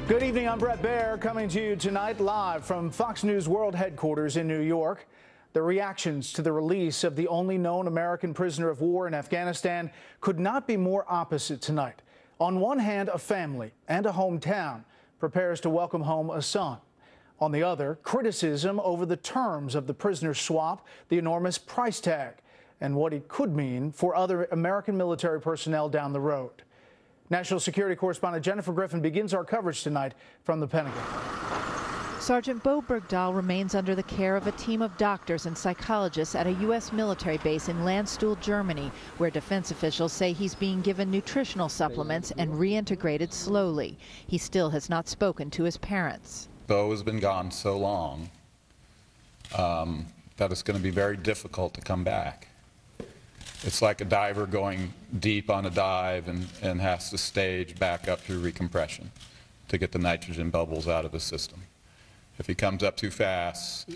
Good evening, I'm Bret Baier, coming to you tonight live from Fox News World Headquarters in New York. The reactions to the release of the only known American prisoner of war in Afghanistan could not be more opposite tonight. On one hand, a family and a hometown prepares to welcome home a son. On the other, criticism over the terms of the prisoner swap, the enormous price tag, and what it could mean for other American military personnel down the road. National Security Correspondent Jennifer Griffin begins our coverage tonight from the Pentagon. Sergeant Bowe Bergdahl remains under the care of a team of doctors and psychologists at a U.S. military base in Landstuhl, Germany, where defense officials say he's being given nutritional supplements and reintegrated slowly. He still has not spoken to his parents. Bowe has been gone so long that it's going to be very difficult to come back. It's like a diver going deep on a dive and has to stage back up through recompression to get the nitrogen bubbles out of the system. If he comes up too fast,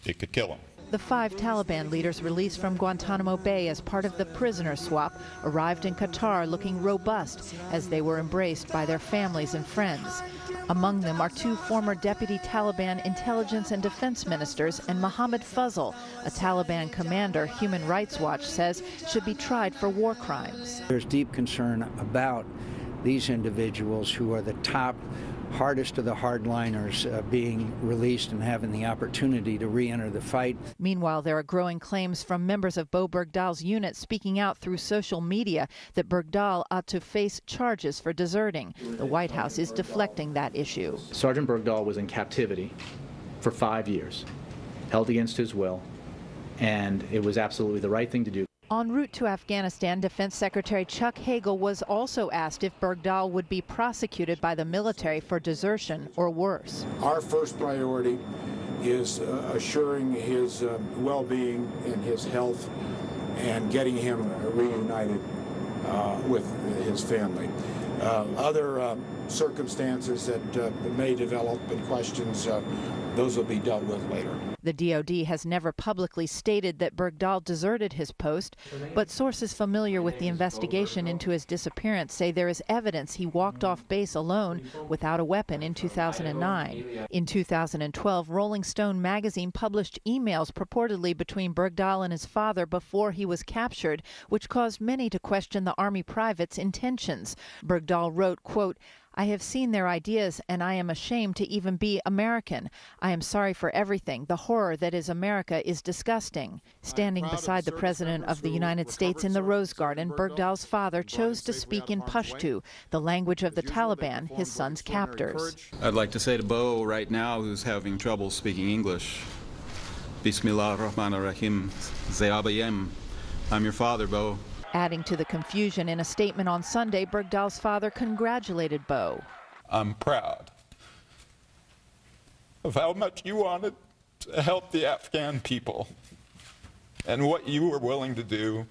it could kill him. The 5 Taliban leaders released from Guantanamo Bay as part of the prisoner swap arrived in Qatar looking robust as they were embraced by their families and friends. Among them are 2 former deputy Taliban intelligence and defense ministers and Mohammed Fazl, a Taliban commander Human Rights Watch says should be tried for war crimes. There's deep concern about these individuals who are the top, hardest of the hardliners being released and having the opportunity to re-enter the fight. Meanwhile, there are growing claims from members of Bowe Bergdahl's unit speaking out through social media that Bergdahl ought to face charges for deserting. The White House is deflecting that issue. Sergeant Bergdahl was in captivity for 5 years, held against his will, and it was absolutely the right thing to do. En route to Afghanistan, Defense Secretary Chuck Hagel was also asked if Bergdahl would be prosecuted by the military for desertion or worse. Our first priority is assuring his well-being and his health and getting him reunited with his family. Other circumstances that may develop and questions, those will be dealt with later. The DoD has never publicly stated that Bergdahl deserted his post, but sources familiar with the investigation into his disappearance say there is evidence he walked off base alone without a weapon in 2009. In 2012, Rolling Stone magazine published emails purportedly between Bergdahl and his father before he was captured, which caused many to question the Army private's intentions. Bergdahl wrote, quote, "I have seen their ideas and I am ashamed to even be American. I am sorry for everything. The horror that is America is disgusting." Standing beside the President of the United States in the Rose Garden, Bergdahl's father chose to speak in Pashto, the language of the Taliban, his son's captors. I'd like to say to Bowe right now, who's having trouble speaking English, Bismillah ar-Rahman ar-Rahim, Zayabayem. I'm your father, Bowe. Adding to the confusion, in a statement on Sunday, Bergdahl's father congratulated Bowe. I'm proud of how much you wanted to help the Afghan people and what you were willing to do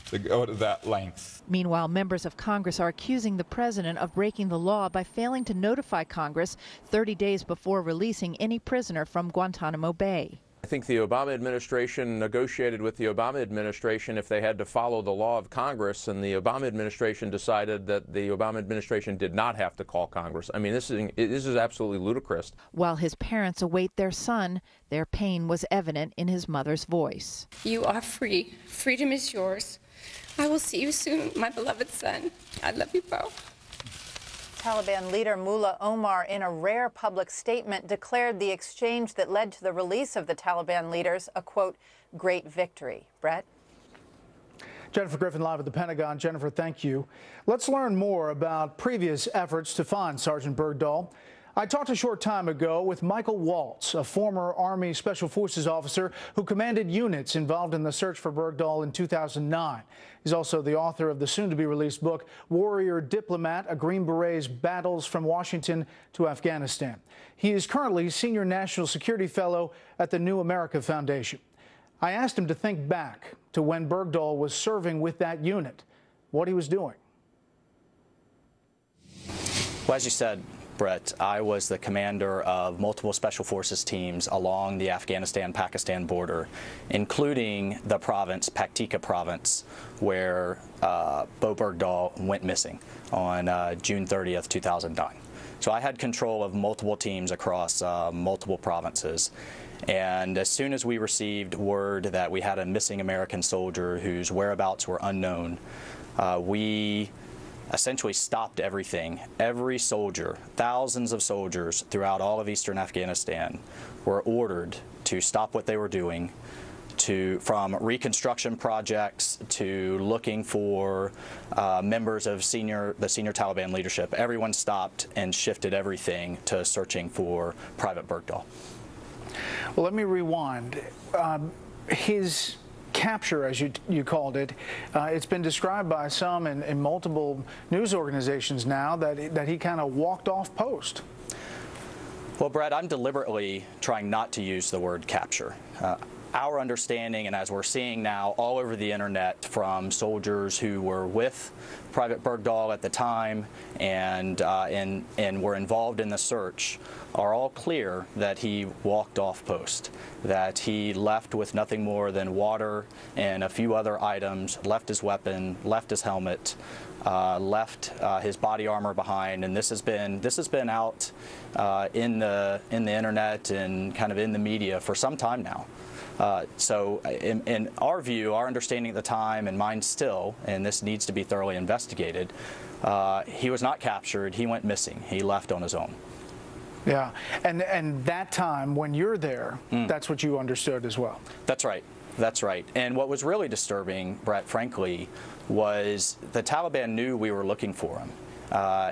to go to that length. Meanwhile, members of Congress are accusing the president of breaking the law by failing to notify Congress 30 days before releasing any prisoner from Guantanamo Bay. I think the Obama administration negotiated with the Obama administration if they had to follow the law of Congress, and the Obama administration decided that the Obama administration did not have to call Congress. I mean, this is absolutely ludicrous. While his parents await their son, their pain was evident in his mother's voice. You are free. Freedom is yours. I will see you soon, my beloved son. I love you both. Taliban leader Mullah Omar, in a rare public statement, declared the exchange that led to the release of the Taliban leaders a, quote, great victory. Bret? Jennifer Griffin live at the Pentagon. Jennifer, thank you. Let's learn more about previous efforts to find Sergeant Bergdahl. I talked a short time ago with Michael Waltz, a former Army Special Forces officer who commanded units involved in the search for Bergdahl in 2009. He's also the author of the soon-to-be-released book, Warrior Diplomat, A Green Beret's Battles from Washington to Afghanistan. He is currently Senior National Security Fellow at the New America Foundation. I asked him to think back to when Bergdahl was serving with that unit, what he was doing. Well, as you said, Bret, I was the commander of multiple Special Forces teams along the Afghanistan-Pakistan border, including the province, Paktika province, where Bowe Bergdahl went missing on June 30th, 2009. So I had control of multiple teams across multiple provinces. And as soon as we received word that we had a missing American soldier whose whereabouts were unknown, we essentially stopped everything. Every soldier, thousands of soldiers throughout all of eastern Afghanistan were ordered to stop what they were doing, from reconstruction projects to looking for members of the senior Taliban leadership. Everyone stopped and shifted everything to searching for Private Bergdahl. Well, let me rewind. His capture, as you called it, it's been described by some in multiple news organizations now that he kind of walked off post. Well, Bret, I'm deliberately trying not to use the word capture. Our understanding, and as we're seeing now all over the internet from soldiers who were with Private Bergdahl at the time and were involved in the search, are all clear that he walked off post, that he left with nothing more than water and a few other items, left his weapon, left his helmet, left his body armor behind, and this has been out in the internet and kind of in the media for some time now. So in our view, our understanding at the time, and mine still, and this needs to be thoroughly investigated, he was not captured, he went missing, he left on his own. Yeah, and that time when you're there, that's what you understood as well. That's right. That's right. And what was really disturbing, Bret, frankly, was the Taliban knew we were looking for him.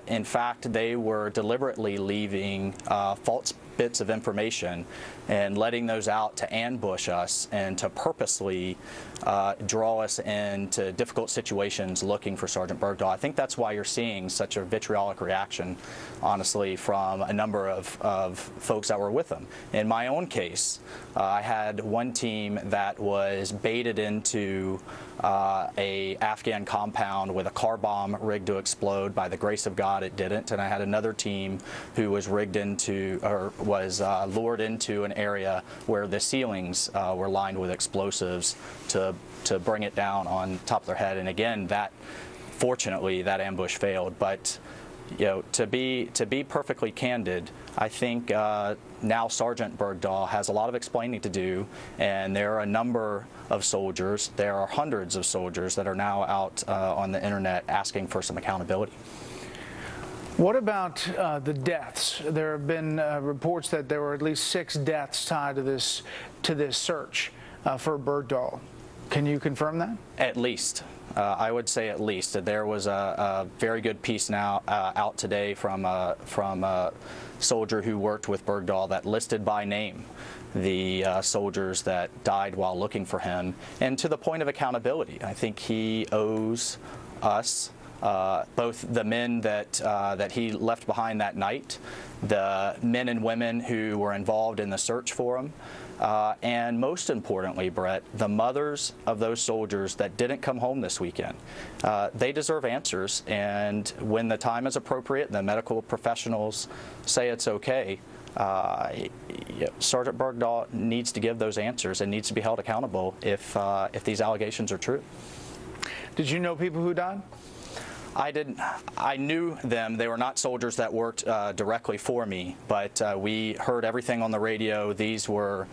In fact, they were deliberately leaving false bits of information and letting those out to ambush us and to purposely draw us into difficult situations looking for Sergeant Bergdahl. I think that's why you're seeing such a vitriolic reaction, honestly, from a number of folks that were with him. In my own case, I had one team that was baited into a Afghan compound with a car bomb rigged to explode. By the grace of God, it didn't. And I had another team who was rigged into, or was lured into an area where the ceilings were lined with explosives to bring it down on top of their head. And again, fortunately, that ambush failed. But you know, to be perfectly candid, I think now Sergeant Bergdahl has a lot of explaining to do, and there are a number of soldiers, there are hundreds of soldiers that are now out on the internet asking for some accountability. What about the deaths? There have been reports that there were at least 6 deaths tied to this search for Bergdahl. Can you confirm that? At least. I would say at least. There was a very good piece now out today from a soldier who worked with Bergdahl that listed by name the soldiers that died while looking for him, and to the point of accountability. I think he owes us, both the men that he left behind that night, the men and women who were involved in the search for him, and most importantly, Bret, the mothers of those soldiers that didn't come home this weekend. They deserve answers, and when the time is appropriate, the medical professionals say it's okay, Sergeant Bergdahl needs to give those answers and needs to be held accountable if these allegations are true. Did you know people who died? I didn't. I knew them. They were not soldiers that worked directly for me, but we heard everything on the radio. These were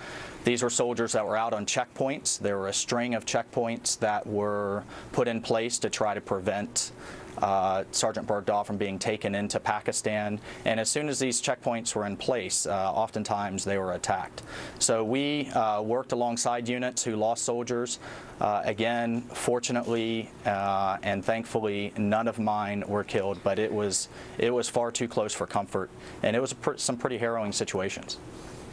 soldiers that were out on checkpoints. There were a string of checkpoints that were put in place to try to prevent Sergeant Bergdahl from being taken into Pakistan, and as soon as these checkpoints were in place, oftentimes they were attacked. So we worked alongside units who lost soldiers. Again, fortunately and thankfully, none of mine were killed, but it was far too close for comfort, and it was some pretty harrowing situations.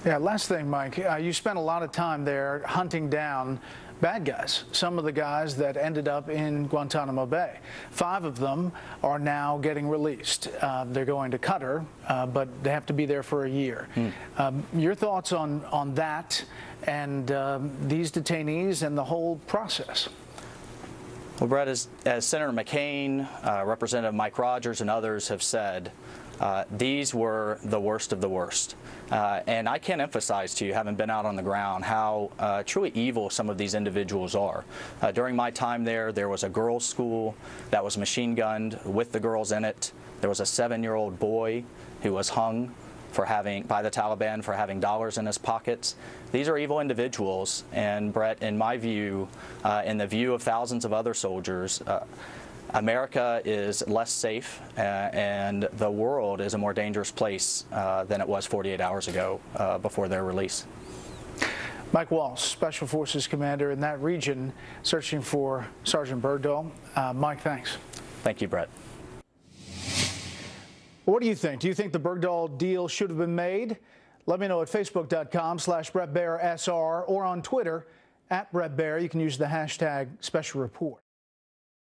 Yeah, last thing, Mike, you spent a lot of time there hunting down bad guys, some of the guys that ended up in Guantanamo Bay. 5 of them are now getting released. They're going to Qatar, but they have to be there for a year. Your thoughts on that and these detainees and the whole process? Well, Bret, as Senator McCain, Representative Mike Rogers, and others have said, these were the worst of the worst. And I can't emphasize to you, having been out on the ground, how truly evil some of these individuals are. During my time there was a girls' school that was machine gunned with the girls in it. There was a 7-year-old boy who was hung by the Taliban for having dollars in his pockets. These are evil individuals, and Bret, in my view, in the view of thousands of other soldiers, America is less safe, and the world is a more dangerous place than it was 48 hours ago before their release. Mike Waltz, Special Forces Commander in that region, searching for Sergeant Bergdahl. Mike, thanks. Thank you, Bret. What do you think? Do you think the Bergdahl deal should have been made? Let me know at facebook.com/BretBaierSR or on Twitter @BretBayer. You can use the hashtag Special Report.